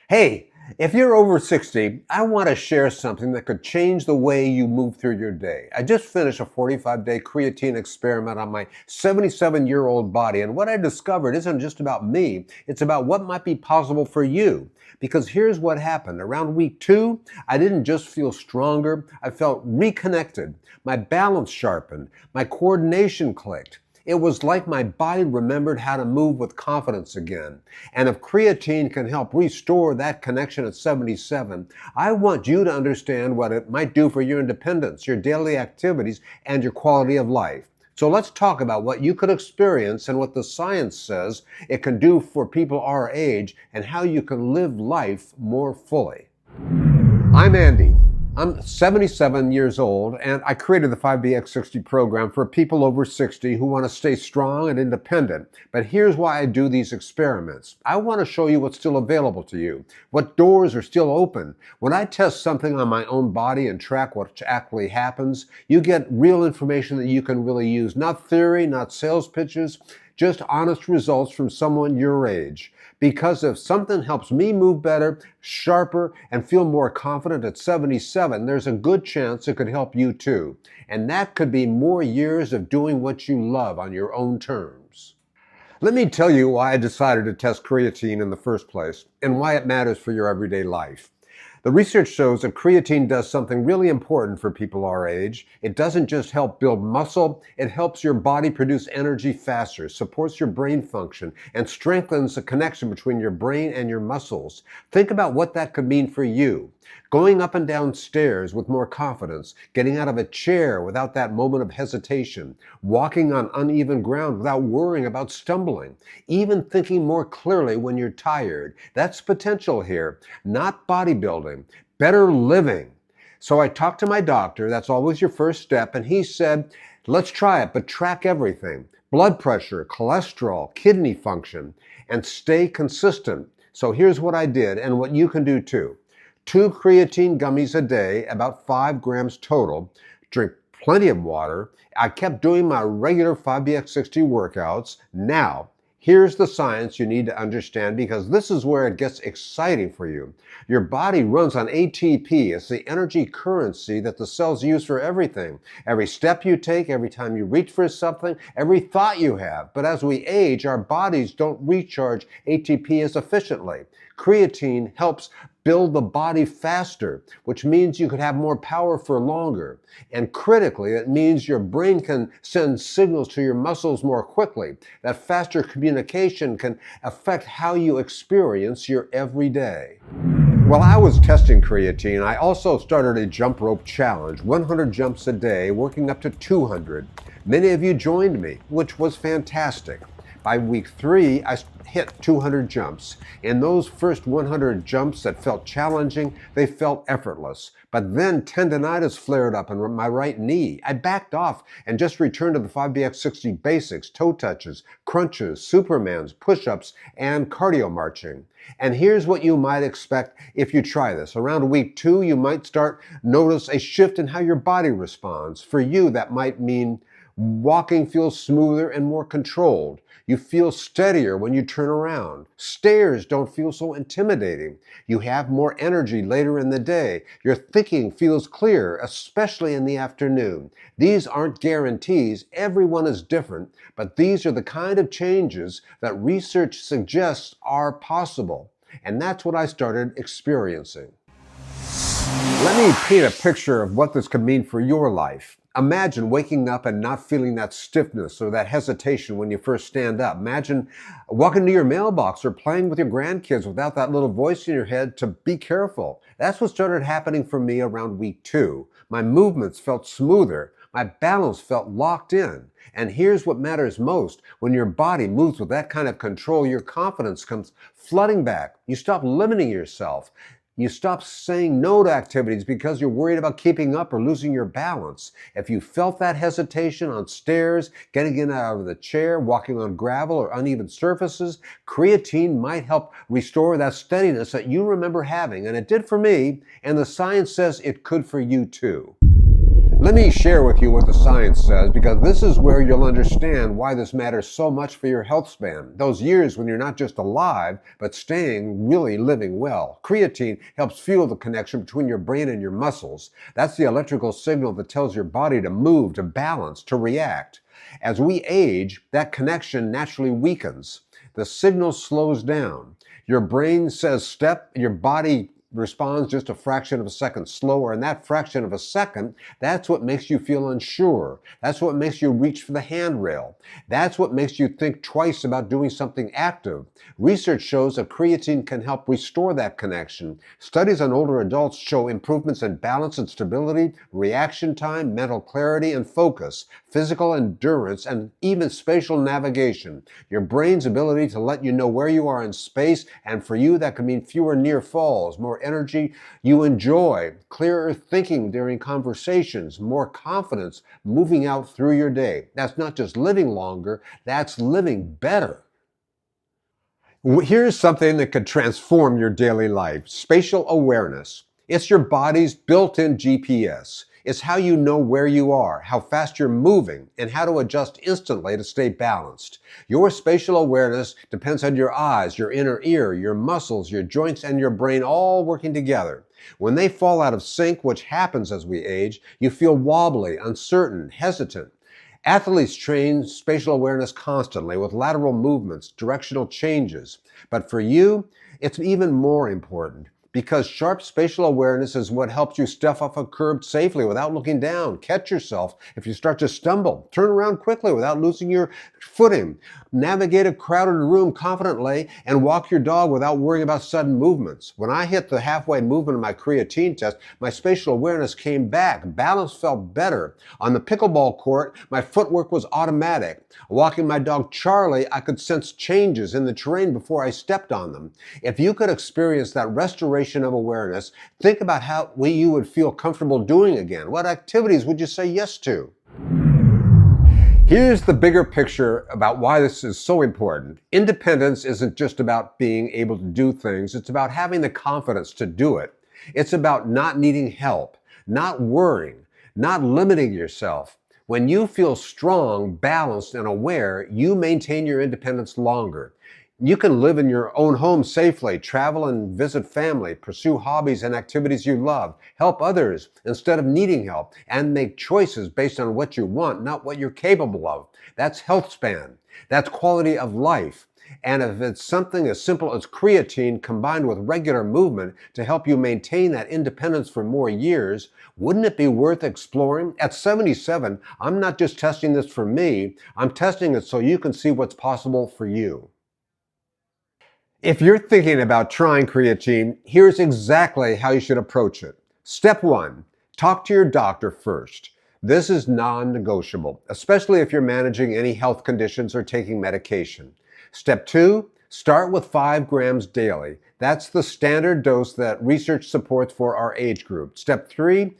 Hey, if you're over 60, I want to share something that could change the way you move through your day. I just finished a 45-day creatine experiment on my 77-year-old body, and what I discovered isn't just about me, it's about what might be possible for you. Because here's what happened. Around week 2, I didn't just feel stronger, I felt reconnected. My balance sharpened, my coordination clicked. It was like my body remembered how to move with confidence again. And if creatine can help restore that connection at 77, I want you to understand what it might do for your independence, your daily activities, and your quality of life. So let's talk about what you could experience and what the science says it can do for people our age and how you can live life more fully. I'm Andy. I'm 77 years old, and I created the 5BX60 program for people over 60 who want to stay strong and independent. But here's why I do these experiments. I want to show you what's still available to you, what doors are still open. When I test something on my own body and track what actually happens, you get real information that you can really use. Not theory, not sales pitches, just honest results from someone your age. Because if something helps me move better, sharper, and feel more confident at 77, there's a good chance it could help you too. And that could be more years of doing what you love on your own terms. Let me tell you why I decided to test creatine in the first place and why it matters for your everyday life. The research shows that creatine does something really important for people our age. It doesn't just help build muscle, it helps your body produce energy faster, supports your brain function, and strengthens the connection between your brain and your muscles. Think about what that could mean for you. Going up and down stairs with more confidence, getting out of a chair without that moment of hesitation, walking on uneven ground without worrying about stumbling, even thinking more clearly when you're tired. That's potential here, not bodybuilding, better living. So I talked to my doctor, that's always your first step, and he said, let's try it, but track everything. Blood pressure, cholesterol, kidney function, and stay consistent. So here's what I did and what you can do too. 2 creatine gummies a day, about 5 grams total. Drink plenty of water. I kept doing my regular 5BX60 workouts. Now, here's the science you need to understand because this is where it gets exciting for you. Your body runs on ATP. It's the energy currency that the cells use for everything. Every step you take, every time you reach for something, every thought you have. But as we age, our bodies don't recharge ATP as efficiently. Creatine helps build the body faster, which means you could have more power for longer. And critically, it means your brain can send signals to your muscles more quickly. That faster communication can affect how you experience your everyday. While I was testing creatine, I also started a jump rope challenge, 100 jumps a day, working up to 200. Many of you joined me, which was fantastic. By week 3, I hit 200 jumps. In those first 100 jumps that felt challenging, they felt effortless. But then tendinitis flared up in my right knee. I backed off and just returned to the 5BX60 basics, toe touches, crunches, supermans, push-ups, and cardio marching. And here's what you might expect if you try this. Around week 2, you might start notice a shift in how your body responds. For you, that might mean walking feels smoother and more controlled. You feel steadier when you turn around. Stairs don't feel so intimidating. You have more energy later in the day. Your thinking feels clearer, especially in the afternoon. These aren't guarantees. Everyone is different, but these are the kind of changes that research suggests are possible. And that's what I started experiencing. Let me paint a picture of what this could mean for your life. Imagine waking up and not feeling that stiffness or that hesitation when you first stand up. Imagine walking to your mailbox or playing with your grandkids without that little voice in your head to be careful. That's what started happening for me around week 2. My movements felt smoother. My balance felt locked in. And here's what matters most. When your body moves with that kind of control, your confidence comes flooding back. You stop limiting yourself. You stop saying no to activities because you're worried about keeping up or losing your balance. If you felt that hesitation on stairs, getting in out of the chair, walking on gravel or uneven surfaces, creatine might help restore that steadiness that you remember having. And it did for me, and the science says it could for you too. Let me share with you what the science says, because this is where you'll understand why this matters so much for your health span. Those years when you're not just alive, but staying really living well. Creatine helps fuel the connection between your brain and your muscles. That's the electrical signal that tells your body to move, to balance, to react. As we age, that connection naturally weakens. The signal slows down. Your brain says step, your body responds just a fraction of a second slower, and that fraction of a second, that's what makes you feel unsure. That's what makes you reach for the handrail. That's what makes you think twice about doing something active. Research shows that creatine can help restore that connection. Studies on older adults show improvements in balance and stability, reaction time, mental clarity and focus, physical endurance, and even spatial navigation. Your brain's ability to let you know where you are in space, and for you that could mean fewer near falls, more energy you enjoy, clearer thinking during conversations, more confidence moving out through your day. That's not just living longer, that's living better. Here's something that could transform your daily life: spatial awareness. It's your body's built-in GPS. It's how you know where you are, how fast you're moving, and how to adjust instantly to stay balanced. Your spatial awareness depends on your eyes, your inner ear, your muscles, your joints, and your brain all working together. When they fall out of sync, which happens as we age, you feel wobbly, uncertain, hesitant. Athletes train spatial awareness constantly with lateral movements, directional changes. But for you, it's even more important, because sharp spatial awareness is what helps you step off a curb safely without looking down, catch yourself if you start to stumble, turn around quickly without losing your footing, navigate a crowded room confidently, and walk your dog without worrying about sudden movements. When I hit the halfway movement of my creatine test, my spatial awareness came back. Balance felt better. On the pickleball court, my footwork was automatic. Walking my dog Charlie, I could sense changes in the terrain before I stepped on them. If you could experience that restoration of awareness, think about how you would feel comfortable doing again. What activities would you say yes to? Here's the bigger picture about why this is so important. Independence isn't just about being able to do things. It's about having the confidence to do it. It's about not needing help, not worrying, not limiting yourself. When you feel strong, balanced, and aware, you maintain your independence longer. You can live in your own home safely, travel and visit family, pursue hobbies and activities you love, help others instead of needing help, and make choices based on what you want, not what you're capable of. That's health span. That's quality of life. And if it's something as simple as creatine combined with regular movement to help you maintain that independence for more years, wouldn't it be worth exploring? At 77, I'm not just testing this for me, I'm testing it so you can see what's possible for you. If you're thinking about trying creatine, here's exactly how you should approach it. Step 1, talk to your doctor first. This is non-negotiable, especially if you're managing any health conditions or taking medication. Step 2, start with 5 grams daily. That's the standard dose that research supports for our age group. Step 3,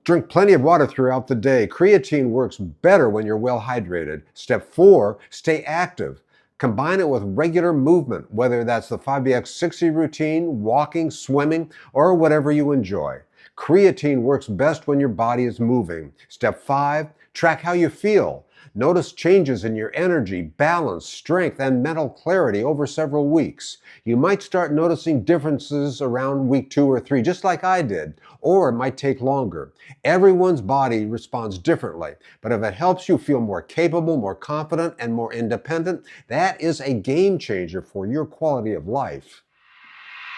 drink plenty of water throughout the day. Creatine works better when you're well hydrated. Step 4, stay active. Combine it with regular movement, whether that's the 5bx60 routine, walking, swimming, or whatever you enjoy. Creatine works best when your body is moving. Step 5, track how you feel. Notice changes in your energy, balance, strength, and mental clarity over several weeks. You might start noticing differences around week 2 or 3, just like I did, or it might take longer. Everyone's body responds differently, but if it helps you feel more capable, more confident, and more independent, that is a game changer for your quality of life.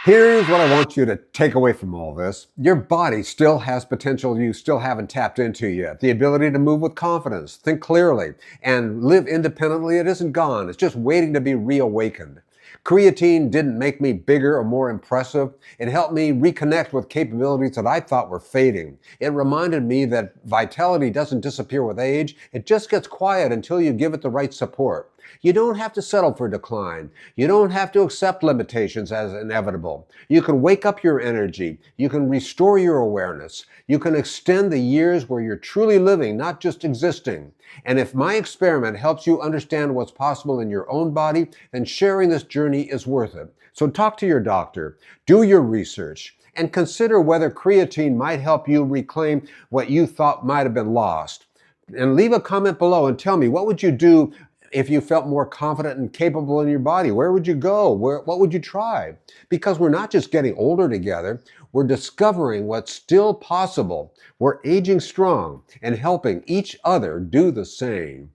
Here's what I want you to take away from all this. Your body still has potential you still haven't tapped into yet. The ability to move with confidence, think clearly, and live independently. It isn't gone. It's just waiting to be reawakened. Creatine didn't make me bigger or more impressive. It helped me reconnect with capabilities that I thought were fading. It reminded me that vitality doesn't disappear with age. It just gets quiet until you give it the right support. You don't have to settle for decline. You don't have to accept limitations as inevitable. You can wake up your energy. You can restore your awareness. You can extend the years where you're truly living, not just existing. And if my experiment helps you understand what's possible in your own body, then sharing this journey is worth it. So talk to your doctor, do your research, and consider whether creatine might help you reclaim what you thought might have been lost. And leave a comment below and tell me, what would you do if you felt more confident and capable in your body? Where would you go? What would you try? Because we're not just getting older together, we're discovering what's still possible. We're aging strong and helping each other do the same.